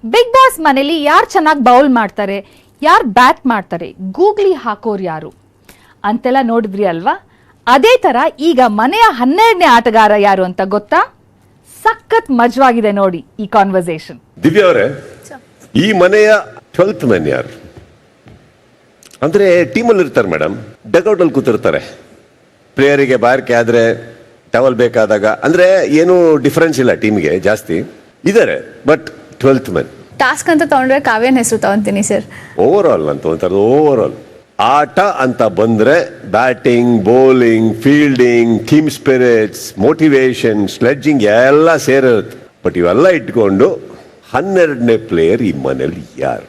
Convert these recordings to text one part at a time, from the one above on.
Big boss ಮನೇಲಿ ಯಾರು ಚೆನ್ನಾಗಿ ಬೌಲ್ ಮಾಡ್ತಾರೆ, ಯಾರು ಬ್ಯಾಟ್ ಮಾಡ್ತಾರೆ, ಗೂಗ್ಲಿ ಹಾಕೋರು ಯಾರು ಅಂತೆಲ್ಲ ನೋಡಿದ್ರಿ ಅಲ್ವಾ? ಅದೇ ತರ ಈಗ ಮನೆಯ 12ನೇ ಆಟಗಾರ ಯಾರು ಅಂತ ಗೊತ್ತಾ? ಸಖತ್ ಮಜವಾಗಿದೆ ನೋಡಿ ಈ ಕಾನ್ವರ್ಸೇಷನ್. ದಿವ್ಯಾ ಅವರೇ, ಈ ಮನೆಯ 12th ಮ್ಯಾನ್ ಯಾರು? ಅಂದ್ರೆ ಟೀಮಲ್ಲಿ ಇರ್ತಾರೆ ಮೇಡಮ್, ಡಕ್ಔಟ್ ಅಲ್ಲಿ ಕೂತಿರ್ತಾರೆ. ಪ್ಲೇಯರಿಗೆ ಬಾರ್ಕೆ ಆದ್ರೆ ಟವಲ್ ಬೇಕಾದಾಗ, ಅಂದ್ರೆ ಏನು ಡಿಫರೆನ್ಸ್ ಇಲ್ಲ ಟೀಮ್ಗೆ ಜಾಸ್ತಿ ಇದಾರೆ. ಬಟ್ 12th ಮ್ಯಾನ್ ಟಾಸ್ಕ್ ಅಂತ ತಗೊಂಡ್ರೆ ಕಾವ್ಯನ ಹೆಸರು ತಗೊಂತೀನಿ ಸರ್. ಓವರ್ ಆಲ್ ಅಂತ ಒಂಥರ ಓವರ್ ಆಲ್ ಆಟ ಅಂತ ಬಂದ್ರೆ batting, bowling, fielding, team spirits, motivation, sledging ಎಲ್ಲ ಸೇರಿರುತ್ತೆ. ಬಟ್ ಇವೆಲ್ಲ ಇಟ್ಕೊಂಡು 12ನೇ ಪ್ಲೇಯರ್ ಈ ಮನೇಲಿ ಯಾರು?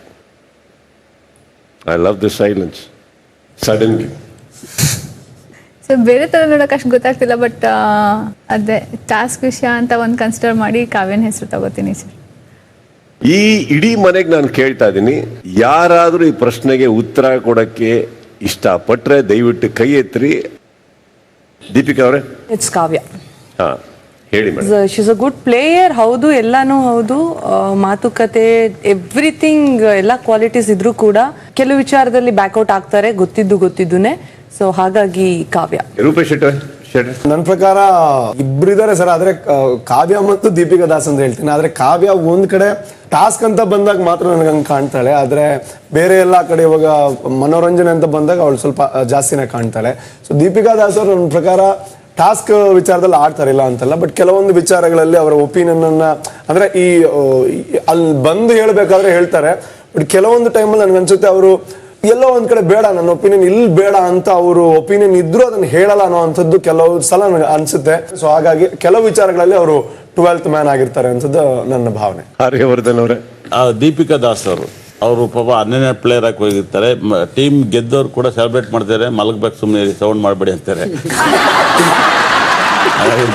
I love the silence suddenly. So ಬೇರೆ ತರ ನೋಡಕ್ ಅಷ್ಟು ಗೊತ್ತಾಗ್ತಿಲ್ಲ, ಬಟ್ ಅದೇ ಟಾಸ್ಕ್ ವಿಷಯ ಅಂತ ಒಂದು ಕನ್ಸಿಡರ್ ಮಾಡಿ ಕಾವ್ಯನ ಹೆಸರು ತಗೋತೀನಿ ಸರ್. ಈ ಇಡೀ ಮನೆಗೆ ನಾನು ಕೇಳ್ತಾ ಇದ್ದೀನಿ, ಯಾರಾದ್ರೂ ಈ ಪ್ರಶ್ನೆಗೆ ಉತ್ತರ ಕೊಡಕ್ಕೆ ಇಷ್ಟಪಟ್ರೆ ದಯವಿಟ್ಟು ಕೈ ಎತ್ತಿರಿ. ದೀಪಿಕಾ ಅವರೇ? ಇಟ್ಸ್ ಕಾವ್ಯ. ಹಾ, ಹೇಳಿ madam. She is a good player, ಹೌದು, ಎಲ್ಲಾನು ಹೌದು. ಮಾತುಕತೆ, ಎವ್ರಿಥಿಂಗ್, ಎಲ್ಲ ಕ್ವಾಲಿಟೀಸ್ ಇದ್ರೂ ಕೂಡ ಕೆಲವು ವಿಚಾರದಲ್ಲಿ ಬ್ಯಾಕ್ಔಟ್ ಆಗ್ತಾರೆ, ಗೊತ್ತಿದ್ದುನೆ. ಸೊ ಹಾಗಾಗಿ ಕಾವ್ಯ. ರೂಪೇಶ್ ಶೆಟ್ಟಿ? ನನ್ನ ಪ್ರಕಾರ ಇಬ್ಬರಿದ್ದಾರೆ ಸರ್, ಆದ್ರೆ ಕಾವ್ಯ ಮತ್ತು ದೀಪಿಕಾ ದಾಸ್ ಅಂತ ಹೇಳ್ತೀನಿ. ಆದ್ರೆ ಕಾವ್ಯ ಒಂದ್ ಕಡೆ ಟಾಸ್ಕ್ ಅಂತ ಬಂದಾಗ ಮಾತ್ರ ನನಗೆ ಹಂಗೆ ಕಾಣ್ತಾಳೆ, ಆದ್ರೆ ಬೇರೆ ಎಲ್ಲ ಕಡೆ ಇವಾಗ ಮನೋರಂಜನೆ ಅಂತ ಬಂದಾಗ ಅವಳು ಸ್ವಲ್ಪ ಜಾಸ್ತಿನೇ ಕಾಣ್ತಾಳೆ. ಸೊ ದೀಪಿಕಾ ದಾಸ್ ಅವರು ನನ್ನ ಪ್ರಕಾರ ಟಾಸ್ಕ್ ವಿಚಾರದಲ್ಲಿ ಆಡ್ತಾರಿಲ್ಲ ಅಂತಲ್ಲ, ಬಟ್ ಕೆಲವೊಂದು ವಿಚಾರಗಳಲ್ಲಿ ಅವರ ಒಪಿನಿಯನ್ ಅನ್ನ, ಅಂದ್ರೆ ಈ ಅಲ್ಲಿ ಬಂದು ಹೇಳ್ಬೇಕಾದ್ರೆ ಹೇಳ್ತಾರೆ, ಬಟ್ ಕೆಲವೊಂದು ಟೈಮಲ್ಲಿ ನನ್ಗೆ ಅನ್ಸುತ್ತೆ ಅವರು ಎಲ್ಲೋ ಒಂದ್ ಕಡೆ ಬೇಡ, ನನ್ನ ಒಪಿನಿಯನ್ ಇಲ್ಲಿ ಬೇಡ ಅಂತ ಅವರು ಒಪಿನಿಯನ್ ಇದ್ರು ಅದನ್ನ ಹೇಳಲ್ಲ ಅನ್ನೋ ಅಂಥದ್ದು ಕೆಲವು ಸಲ ನನಗೆ ಅನ್ಸುತ್ತೆ. ಸೊ ಹಾಗಾಗಿ ಕೆಲವು ವಿಚಾರಗಳಲ್ಲಿ ಅವರು 12th ಮ್ಯಾನ್ ಆಗಿರ್ತಾರೆ ಅನ್ಸದ್ದು ನನ್ನ ಭಾವನೆ. ಹರ್ಷವರ್ಧನ್ ಅವರೇ? ದೀಪಿಕಾ ದಾಸ್ ಅವರು ಪಾಪ 12ನೇ ಪ್ಲೇಯರ್ ಆಗಿ ಹೋಗಿರ್ತಾರೆ. ಟೀಮ್ ಗೆದ್ದವ್ರು ಕೂಡ ಸೆಲೆಬ್ರೇಟ್ ಮಾಡ್ತಾರೆ, ಮಲಗಬೇಕು ಸುಮ್ಮನೆ ಸೌಂಡ್ ಮಾಡಬೇಡಿ ಅಂತಾರೆ.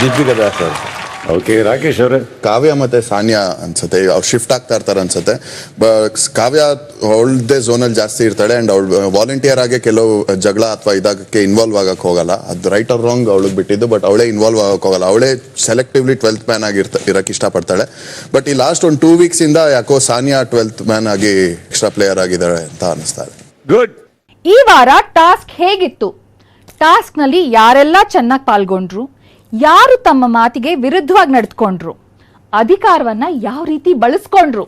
ದೀಪಿಕಾ ದಾಸ್ ಅವರು. ಓಕೆ, ರಾಕೇಶ್ ಅವರೇ? ಕಾವ್ಯ ಮತ್ತೆ ಸಾನ್ಯಾ ಅನ್ಸುತ್ತೆ, ಅವ್ರು ಶಿಫ್ಟ್ ಆಗ್ತಾ ಇರ್ತಾರೆ ಅನ್ಸುತ್ತೆ. ಕಾವ್ಯ ಅವಳದೇ ಝೋನಲ್ಲಿ ಜಾಸ್ತಿ ಇರ್ತಾಳೆ, ಅಂಡ್ ಅವಳು ವಾಲಂಟಿಯರ್ ಆಗಿ ಕೆಲವು ಜಗಳ ಅಥವಾ ಇದಕ್ಕೆ ಇನ್ವಾಲ್ವ್ ಆಗಕ್ಕೆ ಹೋಗಲ್ಲ. ಅದು ರೈಟ್ ಆರ್ ರಾಂಗ್ ಅವಳಿಗೆ ಬಿಟ್ಟಿದ್ದು, ಬಟ್ ಅವಳೇ ಇನ್ವಾಲ್ವ್ ಆಗಕ್ಕೆ ಹೋಗಲ್ಲ. ಅವಳೇ ಸೆಲೆಕ್ಟಿವ್ಲಿ 12th ಮ್ಯಾನ್ ಆಗಿ ಇರಕ್ಕೆ ಇಷ್ಟಪಡ್ತಾಳೆ. ಬಟ್ ಈ ಲಾಸ್ಟ್ ಒಂದು 2 weeks ಇಂದ ಯಾಕೋ ಸಾನ್ಯಾ 12th ಮ್ಯಾನ್ ಆಗಿ ಎಕ್ಸ್ಟ್ರಾ ಪ್ಲೇಯರ್ ಆಗಿದ್ದಾಳೆ ಅಂತ ಅನಿಸ್ತಾ ಇದೆ. ಗುಡ್. ಈ ವಾರ ಟಾಸ್ಕ್ ಹೇಗಿತ್ತು? ಟಾಸ್ಕ್ ನಲ್ಲಿ ಯಾರೆಲ್ಲ ಚೆನ್ನಾಗಿ ಪಾಲ್ಗೊಂಡ್ರು, ಯಾರು ತಮ್ಮ ಮಾತಿಗೆ ವಿರುದ್ಧವಾಗಿ ನಡೆದುಕೊಂಡ್ರು, ಅಧಿಕಾರವನ್ನ ಯಾವ ರೀತಿ ಬಳಸ್ಕೊಂಡ್ರು,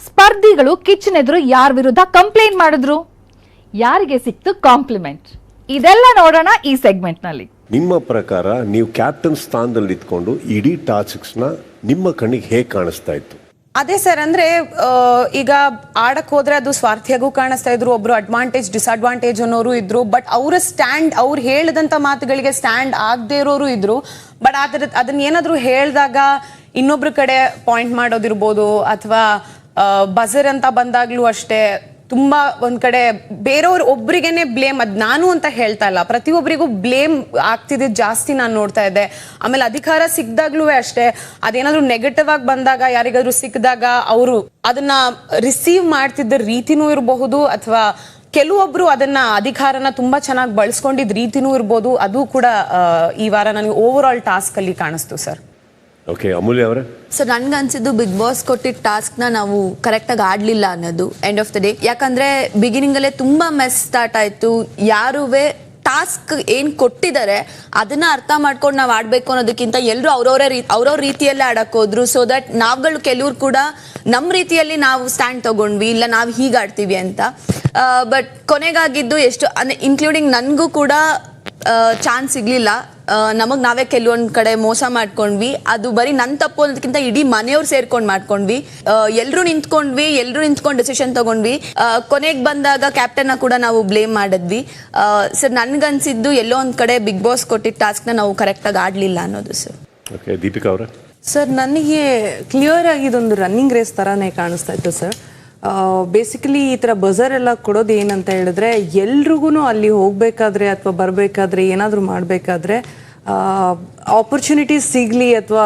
ಸ್ಪರ್ಧಿಗಳು ಕಿಚನ್ ಎದುರು ಯಾರ ವಿರುದ್ಧ ಕಂಪ್ಲೇಂಟ್ ಮಾಡಿದ್ರು, ಯಾರಿಗೆ ಸಿಕ್ತು ಕಾಂಪ್ಲಿಮೆಂಟ್, ಇದೆಲ್ಲ ನೋಡೋಣ ಈ ಸೆಗ್ಮೆಂಟ್ ನಲ್ಲಿ. ನಿಮ್ಮ ಪ್ರಕಾರ ನೀವು ಕ್ಯಾಪ್ಟನ್ ಸ್ಥಾನದಲ್ಲಿ ಇದ್ಕೊಂಡು ಇಡೀ ಟಾಸ್ಕ್ಸ್ ನ ನಿಮ್ಮ ಕಣ್ಣಿಗೆ ಹೇಗೆ ಕಾಣಿಸ್ತಾ ಇತ್ತು? ಅದೇ ಸರ್, ಅಂದ್ರೆ ಈಗ ಆಡಕ್ ಹೋದ್ರೆ ಅದು ಸ್ವಾರ್ಥಿಯಾಗೂ ಕಾಣಿಸ್ತಾ ಇದ್ರು, ಒಬ್ರು ಅಡ್ವಾಂಟೇಜ್ ಡಿಸ್ಅಡ್ವಾಂಟೇಜ್ ಅನ್ನೋರು ಇದ್ರು, ಬಟ್ ಅವರ ಸ್ಟ್ಯಾಂಡ್, ಅವ್ರು ಹೇಳಿದಂತ ಮಾತುಗಳಿಗೆ ಸ್ಟ್ಯಾಂಡ್ ಆಗದೆ ಇರೋರು ಇದ್ರು. ಬಟ್ ಅದನ್ನ ಏನಾದ್ರು ಹೇಳಿದಾಗ ಇನ್ನೊಬ್ರ ಕಡೆ ಪಾಯಿಂಟ್ ಮಾಡೋದಿರ್ಬೋದು, ಅಥವಾ ಬಜರ್ ಅಂತ ಬಂದಾಗ್ಲೂ ಅಷ್ಟೇ ತುಂಬಾ ಒಂದ್ ಕಡೆ ಬೇರೆಯವ್ರು ಒಬ್ರಿಗೇನೆ ಬ್ಲೇಮ್, ಅದ್ ನಾನು ಅಂತ ಹೇಳ್ತಾ ಇಲ್ಲ, ಪ್ರತಿಯೊಬ್ಬರಿಗೂ ಬ್ಲೇಮ್ ಆಗ್ತಿದೆ ಜಾಸ್ತಿ ನಾನು ನೋಡ್ತಾ ಇದ್ದೆ. ಆಮೇಲೆ ಅಧಿಕಾರ ಸಿಕ್ದಾಗ್ಲೂ ಅಷ್ಟೇ, ಅದೇನಾದ್ರೂ ನೆಗೆಟಿವ್ ಆಗಿ ಬಂದಾಗ, ಯಾರಿಗಾದ್ರೂ ಸಿಕ್ಕಿದಾಗ ಅವರು ಅದನ್ನ ರಿಸೀವ್ ಮಾಡ್ತಿದ್ದ ರೀತಿನೂ ಇರಬಹುದು, ಅಥವಾ ಕೆಲವೊಬ್ರು ಅದನ್ನ ಅಧಿಕಾರನ ತುಂಬಾ ಚೆನ್ನಾಗಿ ಬಳಸ್ಕೊಂಡಿದ್ದ ರೀತಿನೂ ಇರ್ಬೋದು. ಅದು ಕೂಡ ಈ ವಾರ ನನಗೆ ಓವರ್ ಆಲ್ ಟಾಸ್ಕ್ ಅಲ್ಲಿ ಕಾಣಿಸ್ತು ಸರ್. ಓಕೆ, ಅಮೂಲ್ಯ ಅವರೇ? ಸೊ ನನ್ಗೆ ಅನ್ಸಿದ್ದು ಬಿಗ್ ಬಾಸ್ ಕೊಟ್ಟಿದ್ದ ಟಾಸ್ಕ್ನ ನಾವು ಕರೆಕ್ಟಾಗಿ ಆಡಲಿಲ್ಲ ಅನ್ನೋದು ಎಂಡ್ ಆಫ್ ದ ಡೇ. ಯಾಕಂದರೆ ಬಿಗಿನಿಂಗಲ್ಲೇ ತುಂಬ ಮೆಸ್ ಸ್ಟಾರ್ಟ್ ಆಯಿತು. ಯಾರುವೇ ಟಾಸ್ಕ್ ಏನು ಕೊಟ್ಟಿದ್ದಾರೆ ಅದನ್ನ ಅರ್ಥ ಮಾಡ್ಕೊಂಡು ನಾವು ಆಡಬೇಕು ಅನ್ನೋದಕ್ಕಿಂತ ಎಲ್ಲರೂ ಅವ್ರವ್ರ ರೀತಿಯಲ್ಲೇ ಆಡಕ್ಕೆ ಹೋದ್ರು. ಸೊ ದಟ್ ನಾವುಗಳು ಕೆಲವ್ರು ಕೂಡ ನಮ್ಮ ರೀತಿಯಲ್ಲಿ ನಾವು ಸ್ಟ್ಯಾಂಡ್ ತಗೊಂಡ್ವಿ, ಇಲ್ಲ ನಾವು ಹೀಗೆ ಆಡ್ತೀವಿ ಅಂತ. ಬಟ್ ಕೊನೆಗಾಗಿದ್ದು ಎಷ್ಟು, ಇನ್ಕ್ಲೂಡಿಂಗ್ ನನಗೂ ಕೂಡ ಚಾನ್ಸ್ ಸಿಗ್ಲಿಲ್ಲ. ನಮಗೆ ನಾವೇ ಕೆಲವೊಂದು ಕಡೆ ಮೋಸ ಮಾಡ್ಕೊಂಡ್ವಿ. ಅದು ಬರೀ ನನ್ನ ತಪ್ಪು ಅನ್ನೋದಕ್ಕಿಂತ ಇಡೀ ಮನೆಯವ್ರು ಸೇರ್ಕೊಂಡು ಮಾಡ್ಕೊಂಡ್ವಿ. ಎಲ್ಲರೂ ನಿಂತ್ಕೊಂಡು ಡಿಸಿಷನ್ ತಗೊಂಡ್ವಿ. ಕೊನೆಗೆ ಬಂದಾಗ ಕ್ಯಾಪ್ಟನ್ನ ಕೂಡ ನಾವು ಬ್ಲೇಮ್ ಮಾಡಿದ್ವಿ. ಸರ್ ನನ್ಗನ್ಸಿದ್ದು ಎಲ್ಲೋ ಒಂದು ಕಡೆ ಬಿಗ್ ಬಾಸ್ ಕೊಟ್ಟಿದ್ದ ಟಾಸ್ಕ್ನ ನಾವು ಕರೆಕ್ಟಾಗಿ ಆಡಲಿಲ್ಲ ಅನ್ನೋದು ಸರ್. ಓಕೆ, ದೀಪಿಕಾ ಅವರೇ? ಸರ್ ನನಗೆ ಕ್ಲಿಯರ್ ಆಗಿ ಇದೊಂದು ರನ್ನಿಂಗ್ ರೇಸ್ ಥರನೇ ಕಾಣಿಸ್ತಾ ಇತ್ತು ಸರ್. ಬೇಸಿಕಲಿ ಈ ಥರ ಬಜರ್ ಎಲ್ಲ ಕೊಡೋದು ಏನಂತ ಹೇಳಿದ್ರೆ, ಎಲ್ರಿಗೂ ಅಲ್ಲಿ ಹೋಗಬೇಕಾದ್ರೆ ಅಥವಾ ಬರಬೇಕಾದ್ರೆ ಏನಾದರೂ ಮಾಡಬೇಕಾದ್ರೆ ಆಪರ್ಚುನಿಟೀಸ್ ಸಿಗಲಿ, ಅಥವಾ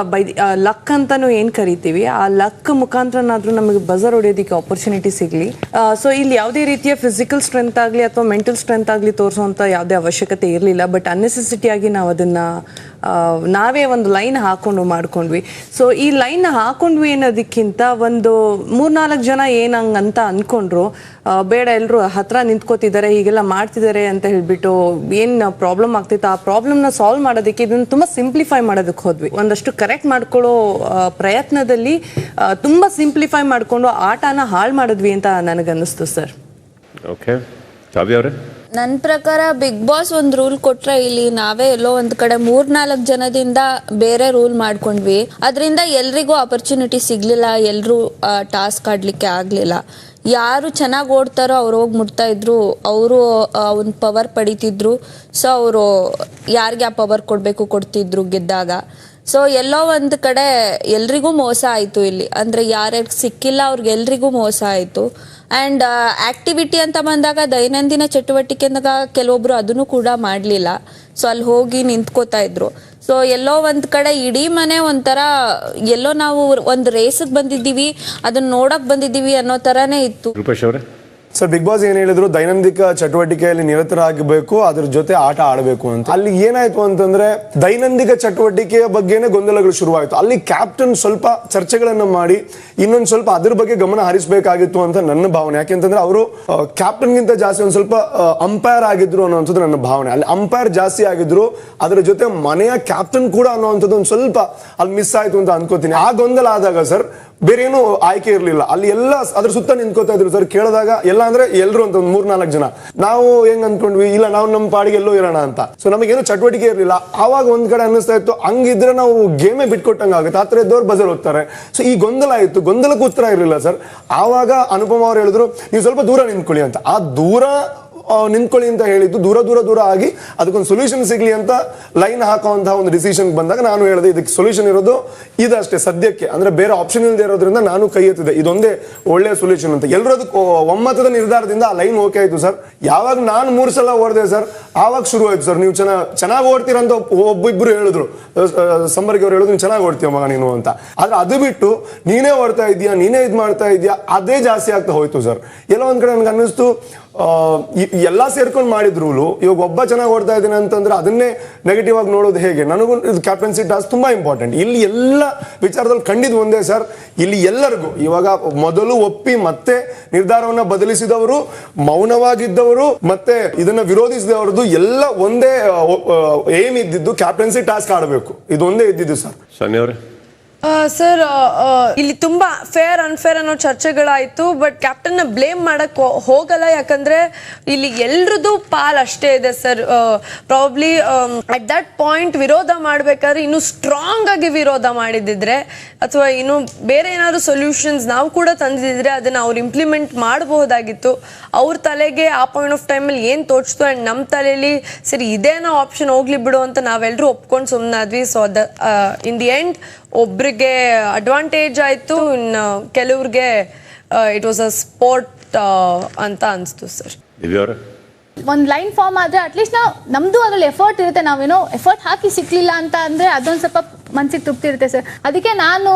ಲಕ್ ಅಂತಲೂ ಏನು ಕರಿತೀವಿ, ಆ ಲಕ್ ಮುಖಾಂತರನಾದರೂ ನಮಗೆ ಬಜರ್ ಹೊಡೆಯೋದಕ್ಕೆ ಆಪರ್ಚುನಿಟಿ ಸಿಗಲಿ. ಸೊ ಇಲ್ಲಿ ಯಾವುದೇ ರೀತಿಯ ಫಿಸಿಕಲ್ ಸ್ಟ್ರೆಂತ್ ಆಗಲಿ ಅಥವಾ ಮೆಂಟಲ್ ಸ್ಟ್ರೆಂತ್ ಆಗಲಿ ತೋರಿಸೋವಂಥ ಯಾವುದೇ ಅವಶ್ಯಕತೆ ಇರಲಿಲ್ಲ. ಬಟ್ ಅನ್ನೆಸೆಸಿಟಿಯಾಗಿ ನಾವು ಅದನ್ನು ನಾವೇ ಒಂದು ಲೈನ್ ಹಾಕೊಂಡು ಮಾಡ್ಕೊಂಡ್ವಿ. ಸೊ ಈ ಲೈನ್ ಹಾಕೊಂಡ್ವಿ ಅನ್ನೋದಕ್ಕಿಂತ ಒಂದು 3-4 ಜನ ಏನಂತ ಅನ್ಕೊಂಡ್ರು, ಬೇಡ ಎಲ್ಲರೂ ಹತ್ರ ನಿಂತ್ಕೋತಿದ್ದಾರೆ ಹೀಗೆಲ್ಲ ಮಾಡ್ತಿದ್ದಾರೆ ಅಂತ ಹೇಳ್ಬಿಟ್ಟು ಏನು ಪ್ರಾಬ್ಲಮ್ ಆಗ್ತಿತ್ತು ಆ ಪ್ರಾಬ್ಲಮ್ನ ಸಾಲ್ವ್ ಮಾಡೋದಕ್ಕೆ ಇದನ್ನು ತುಂಬ ಸಿಂಪ್ಲಿಫೈ ಮಾಡೋದಕ್ಕೆ ಹೋದ್ವಿ. ಒಂದಷ್ಟು ಕರೆಕ್ಟ್ ಮಾಡ್ಕೊಳ್ಳೋ ಪ್ರಯತ್ನದಲ್ಲಿ ತುಂಬ ಸಿಂಪ್ಲಿಫೈ ಮಾಡಿಕೊಂಡು ಆಟನ ಹಾಳು ಮಾಡಿದ್ವಿ ಅಂತ ನನಗನ್ನಿಸ್ತು ಸರ್. ಓಕೆ, ಕಾವ್ಯ ಅವರೇ? ನನ್ನ ಪ್ರಕಾರ ಬಿಗ್ ಬಾಸ್ ಒಂದು ರೂಲ್ ಕೊಟ್ರೆ ಇಲ್ಲಿ ನಾವೇ ಎಲ್ಲೋ ಒಂದ್ ಕಡೆ 3-4 ಜನದಿಂದ ಬೇರೆ ರೂಲ್ ಮಾಡ್ಕೊಂಡ್ವಿ. ಅದರಿಂದ ಎಲ್ರಿಗೂ ಅಪರ್ಚುನಿಟಿ ಸಿಗ್ಲಿಲ್ಲ, ಎಲ್ರೂ ಟಾಸ್ಕ್ ಆಡ್ಲಿಕ್ಕೆ ಆಗ್ಲಿಲ್ಲ. ಯಾರು ಚೆನ್ನಾಗಿ ಓಡ್ತಾರೋ ಅವ್ರು ಹೋಗಿ ಮುಟ್ತಾ ಇದ್ರು, ಅವರು ಒಂದು ಪವರ್ ಪಡಿತಿದ್ರು. ಸೊ ಅವರು ಯಾರಿಗೆ ಆ ಪವರ್ ಕೊಡಬೇಕು ಕೊಡ್ತಿದ್ರು ಗೆದ್ದಾಗ. ಸೊ ಎಲ್ಲೋ ಒಂದು ಕಡೆ ಎಲ್ರಿಗೂ ಮೋಸ ಆಯಿತು ಇಲ್ಲಿ. ಅಂದರೆ ಯಾರ್ಯಾರಿಗೆ ಸಿಕ್ಕಿಲ್ಲ ಅವ್ರಿಗೆಲ್ರಿಗೂ ಮೋಸ ಆಯಿತು. ಆ್ಯಂಡ್ ಆ್ಯಕ್ಟಿವಿಟಿ ಅಂತ ಬಂದಾಗ ದೈನಂದಿನ ಚಟುವಟಿಕೆ ಅಂದಾಗ ಕೆಲವೊಬ್ರು ಅದನ್ನು ಕೂಡ ಮಾಡಲಿಲ್ಲ. ಸೊ ಅಲ್ಲಿ ಹೋಗಿ ನಿಂತ್ಕೋತಾ ಇದ್ರು. ಸೊ ಎಲ್ಲೋ ಒಂದು ಕಡೆ ಇಡೀ ಮನೆ ಒಂಥರ ಎಲ್ಲೋ ನಾವು ಒಂದು ರೇಸಿಗೆ ಬಂದಿದ್ದೀವಿ, ಅದನ್ನ ನೋಡಕ್ ಬಂದಿದ್ದೀವಿ ಅನ್ನೋ ಥರನೇ ಇತ್ತು. ರೂಪೇಶ್ ಅವರೇ? ಸರ್, ಬಿಗ್ ಬಾಸ್ ಏನ್ ಹೇಳಿದ್ರು, ದೈನಂದಿಕ ಚಟುವಟಿಕೆಯಲ್ಲಿ ನಿರತರಾಗಬೇಕು, ಅದ್ರ ಜೊತೆ ಆಟ ಆಡಬೇಕು ಅಂತ. ಅಲ್ಲಿ ಏನಾಯ್ತು ಅಂತಂದ್ರೆ ದೈನಂದಿಕ ಚಟುವಟಿಕೆಯ ಬಗ್ಗೆನೇ ಗೊಂದಲಗಳು ಶುರುವಾಯಿತು. ಅಲ್ಲಿ ಕ್ಯಾಪ್ಟನ್ ಸ್ವಲ್ಪ ಚರ್ಚೆಗಳನ್ನ ಮಾಡಿ ಇನ್ನೊಂದು ಸ್ವಲ್ಪ ಅದ್ರ ಬಗ್ಗೆ ಗಮನ ಹರಿಸಬೇಕಾಗಿತ್ತು ಅಂತ ನನ್ನ ಭಾವನೆ. ಯಾಕೆಂತಂದ್ರೆ ಅವರು ಕ್ಯಾಪ್ಟನ್ಗಿಂತ ಜಾಸ್ತಿ ಒಂದ್ ಸ್ವಲ್ಪ ಅಂಪೈರ್ ಆಗಿದ್ರು ಅನ್ನೋಂಥದ್ದು ನನ್ನ ಭಾವನೆ. ಅಲ್ಲಿ ಅಂಪೈರ್ ಜಾಸ್ತಿ ಆಗಿದ್ರು, ಅದರ ಜೊತೆ ಮನೆಯ ಕ್ಯಾಪ್ಟನ್ ಕೂಡ ಅನ್ನೋಂಥದ್ದು ಒಂದು ಸ್ವಲ್ಪ ಅಲ್ಲಿ ಮಿಸ್ ಆಯ್ತು ಅಂತ ಅನ್ಕೋತೀನಿ. ಆ ಗೊಂದಲ ಆದಾಗ ಸರ್ ಬೇರೆ ಏನು ಆಯ್ಕೆ ಇರಲಿಲ್ಲ. ಅಲ್ಲಿ ಎಲ್ಲ ಅದ್ರ ಸುತ್ತ ನಿಂತ್ಕೋತಾ ಇದ್ರು ಸರ್. ಕೇಳಿದಾಗ ಎಲ್ಲ ಅಂದ್ರೆ ಎಲ್ರು ಅಂತ ಒಂದು 3-4 ಜನ. ನಾವು ಹೆಂಗ್ ಅನ್ಕೊಂಡ್ವಿ, ಇಲ್ಲ ನಾವು ನಮ್ಮ ಪಾಡಿಗೆ ಎಲ್ಲೋ ಇರೋಣ ಅಂತ. ಸೊ ನಮಗೇನು ಚಟುವಟಿಕೆ ಇರಲಿಲ್ಲ. ಆವಾಗ ಒಂದ್ ಕಡೆ ಅನ್ನಿಸ್ತಾ ಇತ್ತು, ಹಂಗಿದ್ರೆ ನಾವು ಗೇಮೇ ಬಿಟ್ಕೊಟ್ಟಂಗೆ ಆಗುತ್ತೆ, ಆ ಥರ ಇದ್ದವ್ರು ಬಜರ್ ಹೋಗ್ತಾರೆ. ಸೊ ಈ ಗೊಂದಲ ಇತ್ತು, ಗೊಂದಲಕ್ಕೂ ಉತ್ತರ ಇರಲಿಲ್ಲ ಸರ್. ಆವಾಗ ಅನುಪಮ ಅವ್ರು ಹೇಳಿದ್ರು, ನೀವು ಸ್ವಲ್ಪ ದೂರ ನಿಂತ್ಕೊಳ್ಳಿ ಅಂತ. ಆ ದೂರ ನಿಂತ್ಕೊಳ್ಳಿ ಅಂತ ಹೇಳಿದ್ದು ದೂರ ಆಗಿ ಅದಕ್ಕೊಂದು ಸೊಲ್ಯೂಷನ್ ಸಿಗ್ಲಿ ಅಂತ ಲೈನ್ ಹಾಕುವಂತಹ ಒಂದು ಡಿಸಿಷನ್ ಬಂದಾಗ ನಾನು ಹೇಳಿದೆ, ಇದಕ್ಕೆ ಸೊಲ್ಯೂಷನ್ ಇರೋದು ಇದಷ್ಟೇ ಸದ್ಯಕ್ಕೆ, ಅಂದ್ರೆ ಬೇರೆ ಆಪ್ಷನ್ ಇಲ್ಲದೆ ಇರೋದ್ರಿಂದ ನಾನು ಕೈ ಎತ್ತಿದೆ, ಇದೊಂದೇ ಒಳ್ಳೆಯ ಸೊಲ್ಯೂಷನ್ ಅಂತ. ಎಲ್ಲರೂ ಅದಕ್ಕೆ ಒಮ್ಮತದ ನಿರ್ಧಾರದಿಂದ ಆ ಲೈನ್ ಓಕೆ ಆಯ್ತು ಸರ್. ಯಾವಾಗ ನಾನು 3 ಸಲ ಓಡಿದೆ ಸರ್, ಆವಾಗ ಶುರು ಆಯ್ತು ಸರ್, ನೀವು ಚೆನ್ನಾಗಿ ಓಡ್ತೀರ ಅಂತ ಒಬ್ಬಿಬ್ರು ಹೇಳಿದ್ರು. ಸಂಬರ್ಗಿ ಅವ್ರು ಹೇಳಿದ್ರು, ನೀವು ಚೆನ್ನಾಗಿ ಓಡ್ತೀಯ ಮಗ ನೀನು ಅಂತ. ಆದ್ರೆ ಅದು ಬಿಟ್ಟು ನೀನೇ ಓಡ್ತಾ ಇದೀಯಾ, ನೀನೇ ಇದು ಮಾಡ್ತಾ ಇದೀಯಾ, ಅದೇ ಜಾಸ್ತಿ ಆಗ್ತಾ ಹೋಯ್ತು ಸರ್. ಎಲ್ಲೋ ಒಂದ್ ಕಡೆ ನನ್ಗೆ ಅನ್ನಿಸ್ತು, ಎಲ್ಲಾ ಸೇರ್ಕೊಂಡು ಮಾಡಿದ್ರು. ಇವಾಗ ಒಬ್ಬ ಚೆನ್ನಾಗಿ ಓಡ್ತಾ ಇದ್ದೇನೆ ಅಂತಂದ್ರೆ ಅದನ್ನೇ ನೆಗೆಟಿವ್ ಆಗಿ ನೋಡೋದು ಹೇಗೆ? ನನಗೂ ಇದು ಕ್ಯಾಪ್ಟನ್ಸಿ ಟಾಸ್ಕ್ ತುಂಬಾ ಇಂಪಾರ್ಟೆಂಟ್. ಇಲ್ಲಿ ಎಲ್ಲ ವಿಚಾರದಲ್ಲಿ ಕಂಡಿದ್ದು ಒಂದೇ ಸರ್, ಇಲ್ಲಿ ಎಲ್ಲರಿಗೂ ಇವಾಗ ಮೊದಲು ಒಪ್ಪಿ ಮತ್ತೆ ನಿರ್ಧಾರವನ್ನ ಬದಲಿಸಿದವರು, ಮೌನವಾಗಿದ್ದವರು, ಮತ್ತೆ ಇದನ್ನ ವಿರೋಧಿಸಿದವರದ್ದು ಎಲ್ಲ ಒಂದೇ ಏಮ್ ಇದ್ದಿದ್ದು, ಕ್ಯಾಪ್ಟನ್ಸಿ ಟಾಸ್ಕ್ ಆಡಬೇಕು, ಇದೊಂದೇ ಇದ್ದಿದ್ದು ಸರ್. ಸನ್ನಿ ಅವರೇ? ಸರ್, ಇಲ್ಲಿ ತುಂಬಾ ಫೇರ್ ಅನ್ಫೇರ್ ಅನ್ನೋ ಚರ್ಚೆಗಳಾಯ್ತು. ಬಟ್ ಕ್ಯಾಪ್ಟನ್ ನ ಬ್ಲೇಮ್ ಮಾಡಕ್ ಹೋಗಲ್ಲ, ಯಾಕಂದ್ರೆ ಇಲ್ಲಿ ಎಲ್ರದ್ದು ಪಾಲ್ ಅಷ್ಟೇ ಇದೆ sir. Probably at that point ವಿರೋಧ ಮಾಡ್ಬೇಕಾದ್ರೆ ಇನ್ನು ಸ್ಟ್ರಾಂಗ್ ಆಗಿ ವಿರೋಧ ಮಾಡಿದಿದ್ರೆ, ಅಥವಾ ಇನ್ನು ಬೇರೆ ಏನಾದ್ರು ಸೊಲ್ಯೂಷನ್ಸ್ ನಾವು ಕೂಡ ತಂದಿದ್ರೆ ಅದನ್ನ ಅವ್ರು ಇಂಪ್ಲಿಮೆಂಟ್ ಮಾಡಬಹುದಾಗಿತ್ತು. ಅವ್ರ ತಲೆಗೆ ಆ ಪಾಯಿಂಟ್ ಆಫ್ ಟೈಮಲ್ಲಿ ಏನ್ ತೋಚ್ತು, ಅಂಡ್ ನಮ್ಮ ತಲೆಯಲ್ಲಿ ಸರಿ ಇದೇನೋ ಆಪ್ಷನ್ ಹೋಗ್ಲಿ ಬಿಡು ಅಂತ ನಾವೆಲ್ಲರೂ ಒಪ್ಕೊಂಡು ಸುಮ್ಮನಾದ್ವಿ. ಸೊ ಇನ್ ದಿ ಎಂಡ್ ಒಬ್ರಿಗೆ ಅಡ್ವಾಂಟೇಜ್ ಆಯ್ತು, ಇನ್ನು ಕೆಲವ್ರಿಗೆ ಇಟ್ ವಾಸ್ ಅ ಸ್ಪೋರ್ಟ್ ಅಂತ ಅನಿಸ್ತು ಸರ್. ಒಂದು ಲೈನ್ ಫಾರ್ಮ್ ಆದ್ರೆ ಅಟ್ಲೀಸ್ಟ್ ನಮ್ದು ಅದ್ರಲ್ಲಿ ಎಫರ್ಟ್ ಇರುತ್ತೆ. ನಾವೇನೋ ಎಫರ್ಟ್ ಹಾಕಿ ಸಿಕ್ಲಿಲ್ಲ ಅಂತ ಅಂದ್ರೆ ಅದೊಂದು ಸ್ವಲ್ಪ ಮನ್ಸಿಗೆ ತೃಪ್ತಿ ಇರುತ್ತೆ ಸರ್. ಅದಕ್ಕೆ ನಾನು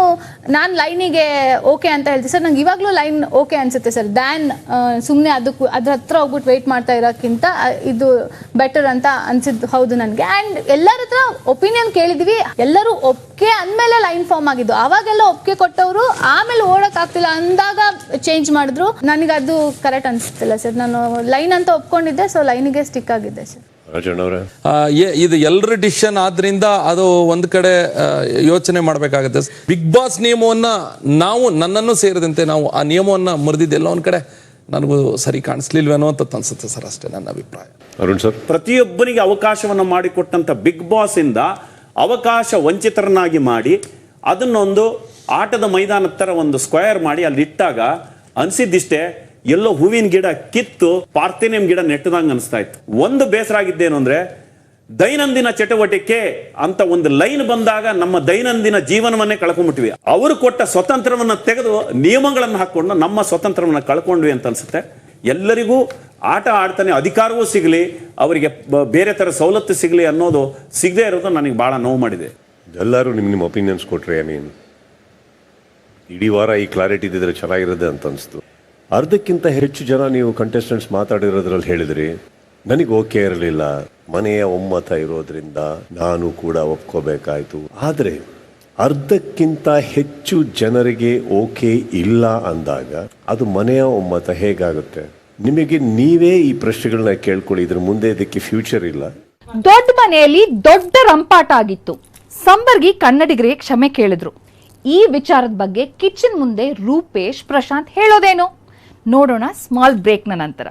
ಲೈನಿಗೆ ಓಕೆ ಅಂತ ಹೇಳ್ತೀನಿ ಸರ್. ನಂಗೆ ಇವಾಗಲೂ ಲೈನ್ ಓಕೆ ಅನ್ಸುತ್ತೆ ಸರ್. ದ್ಯಾನ್ ಸುಮ್ಮನೆ ಅದ್ರ ಹತ್ರ ಹೋಗ್ಬಿಟ್ಟು ವೆಯ್ಟ್ ಮಾಡ್ತಾ ಇರೋಕ್ಕಿಂತ ಇದು ಬೆಟರ್ ಅಂತ ಅನ್ಸಿದ್ದು ಹೌದು ನನಗೆ. ಆ್ಯಂಡ್ ಎಲ್ಲರ ಹತ್ರ ಒಪಿನಿಯನ್ ಕೇಳಿದ್ವಿ, ಎಲ್ಲರೂ ಒಪ್ಪಿಗೆ ಅಂದಮೇಲೆ ಲೈನ್ ಫಾರ್ಮ್ ಆಗಿದ್ದು. ಅವಾಗೆಲ್ಲ ಒಪ್ಪಿಗೆ ಕೊಟ್ಟವರು ಆಮೇಲೆ ಓಡೋಕ್ಕಾಗ್ತಿಲ್ಲ ಅಂದಾಗ ಚೇಂಜ್ ಮಾಡಿದ್ರು. ನನಗೆ ಅದು ಕರೆಕ್ಟ್ ಅನಿಸ್ತಿಲ್ಲ ಸರ್. ನಾನು ಲೈನ್ ಅಂತ ಒಪ್ಕೊಂಡಿದ್ದೆ, ಸೊ ಲೈನಿಗೆ ಸ್ಟಿಕ್ ಆಗಿದ್ದೆ ಸರ್. ಇದು ಎಲ್ಲರ ಡಿಸಿಷನ್ ಆದ್ರಿಂದ ಅದು ಒಂದ್ ಕಡೆ ಯೋಚನೆ ಮಾಡಬೇಕಾಗುತ್ತೆ. ಬಿಗ್ ಬಾಸ್ ನಿಯಮವನ್ನ ನಾವು, ನನ್ನನ್ನು ಸೇರಿದಂತೆ ನಾವು ಆ ನಿಯಮವನ್ನ ಮುರಿದಿದ್ದೆಲ್ಲ ಒಂದ್ ಕಡೆ ನನಗೂ ಸರಿ ಕಾಣಿಸ್ಲಿಲ್ವೇನೋ ಅಂತ ಅನ್ಸುತ್ತೆ ಸರ್, ಅಷ್ಟೇ ನನ್ನ ಅಭಿಪ್ರಾಯ. ಅರುಣ್ ಸರ್? ಪ್ರತಿಯೊಬ್ಬನಿಗೆ ಅವಕಾಶವನ್ನು ಮಾಡಿಕೊಟ್ಟಂತ ಬಿಗ್ ಬಾಸ್ ಇಂದ ಅವಕಾಶ ವಂಚಿತರನ್ನಾಗಿ ಮಾಡಿ ಅದನ್ನೊಂದು ಆಟದ ಮೈದಾನದ ತರ ಒಂದು ಸ್ಕ್ವೇರ್ ಮಾಡಿ ಅಲ್ಲಿ ಇಟ್ಟಾಗ ಅನ್ಸಿದ್ದಿಷ್ಟೇ, ಎಲ್ಲೋ ಹೂವಿನ ಗಿಡ ಕಿತ್ತು ಪಾರ್ಥೇನಿಯಂ ಗಿಡ ನೆಟ್ಟದಂಗೆ ಅನಿಸ್ತಾ ಇತ್ತು. ಒಂದು ಬೇಸರ ಆಗಿದ್ದೇನು ಅಂದ್ರೆ, ದೈನಂದಿನ ಚಟುವಟಿಕೆ ಅಂತ ಒಂದು ಲೈನ್ ಬಂದಾಗ ನಮ್ಮ ದೈನಂದಿನ ಜೀವನವನ್ನೇ ಕಳ್ಕೊಂಡ್ಬಿಟ್ವಿ. ಅವರು ಕೊಟ್ಟ ಸ್ವತಂತ್ರವನ್ನ ತೆಗೆದು ನಿಯಮಗಳನ್ನು ಹಾಕೊಂಡು ನಮ್ಮ ಸ್ವತಂತ್ರವನ್ನ ಕಳ್ಕೊಂಡ್ವಿ ಅಂತ ಅನ್ಸುತ್ತೆ. ಎಲ್ಲರಿಗೂ ಆಟ ಆಡ್ತಾನೆ ಅಧಿಕಾರವೂ ಸಿಗಲಿ, ಅವರಿಗೆ ಬೇರೆ ತರ ಸವಲತ್ತು ಸಿಗಲಿ ಅನ್ನೋದು ಸಿಗದೆ ಇರೋದು ನನಗೆ ಬಹಳ ನೋವು ಮಾಡಿದೆ. ಎಲ್ಲರೂ ನಿಮ್ಮ ಒಪಿನಿಯನ್ಸ್ ಕೊಟ್ರೆ, ಇಡೀ ವಾರ ಈ ಕ್ಲಾರಿಟಿ ಇದ್ದಿದ್ರೆ ಚೆನ್ನಾಗಿರೋದೆ ಅಂತ ಅನಿಸ್ತು. ಅರ್ಧಕ್ಕಿಂತ ಹೆಚ್ಚು ಜನ ನೀವು ಕಂಟೆಸ್ಟೆಂಟ್ಸ್ ಮಾತಾಡಿರೋದ್ರಲ್ಲಿ ಹೇಳಿದ್ರಿ, ನನಗೆ ಓಕೆ ಇರಲಿಲ್ಲ, ಮನೆಯ ಒಮ್ಮತ ಇರೋದ್ರಿಂದ ನಾನು ಕೂಡ ಒಪ್ಕೋಬೇಕಾಯ್ತು. ಆದರೆ ಅರ್ಧಕ್ಕಿಂತ ಹೆಚ್ಚು ಜನರಿಗೆ ಓಕೆ ಇಲ್ಲ ಅಂದಾಗ ಅದು ಮನೆಯ ಒಮ್ಮತ ಹೇಗಾಗುತ್ತೆ? ನಿಮಗೆ ನೀವೇ ಈ ಪ್ರಶ್ನೆಗಳನ್ನ ಕೇಳ್ಕೊಳ್ಳಿ. ಇದ್ರ ಮುಂದೆ ಇದಕ್ಕೆ ಫ್ಯೂಚರ್ ಇಲ್ಲ. ದೊಡ್ಡ ಮನೆಯಲ್ಲಿ ದೊಡ್ಡ ರಂಪಾಟ ಆಗಿತ್ತು. ಸಂಬರ್ಗಿ ಕನ್ನಡಿಗರಿಗೆ ಕ್ಷಮೆ ಕೇಳಿದ್ರು. ಈ ವಿಚಾರದ ಬಗ್ಗೆ ಕಿಚನ್ ಮುಂದೆ ರೂಪೇಶ್ ಪ್ರಶಾಂತ್ ಹೇಳೋದೇನು ನೋಡೋಣ ಸ್ಮಾಲ್ ಬ್ರೇಕ್ನ ನಂತರ.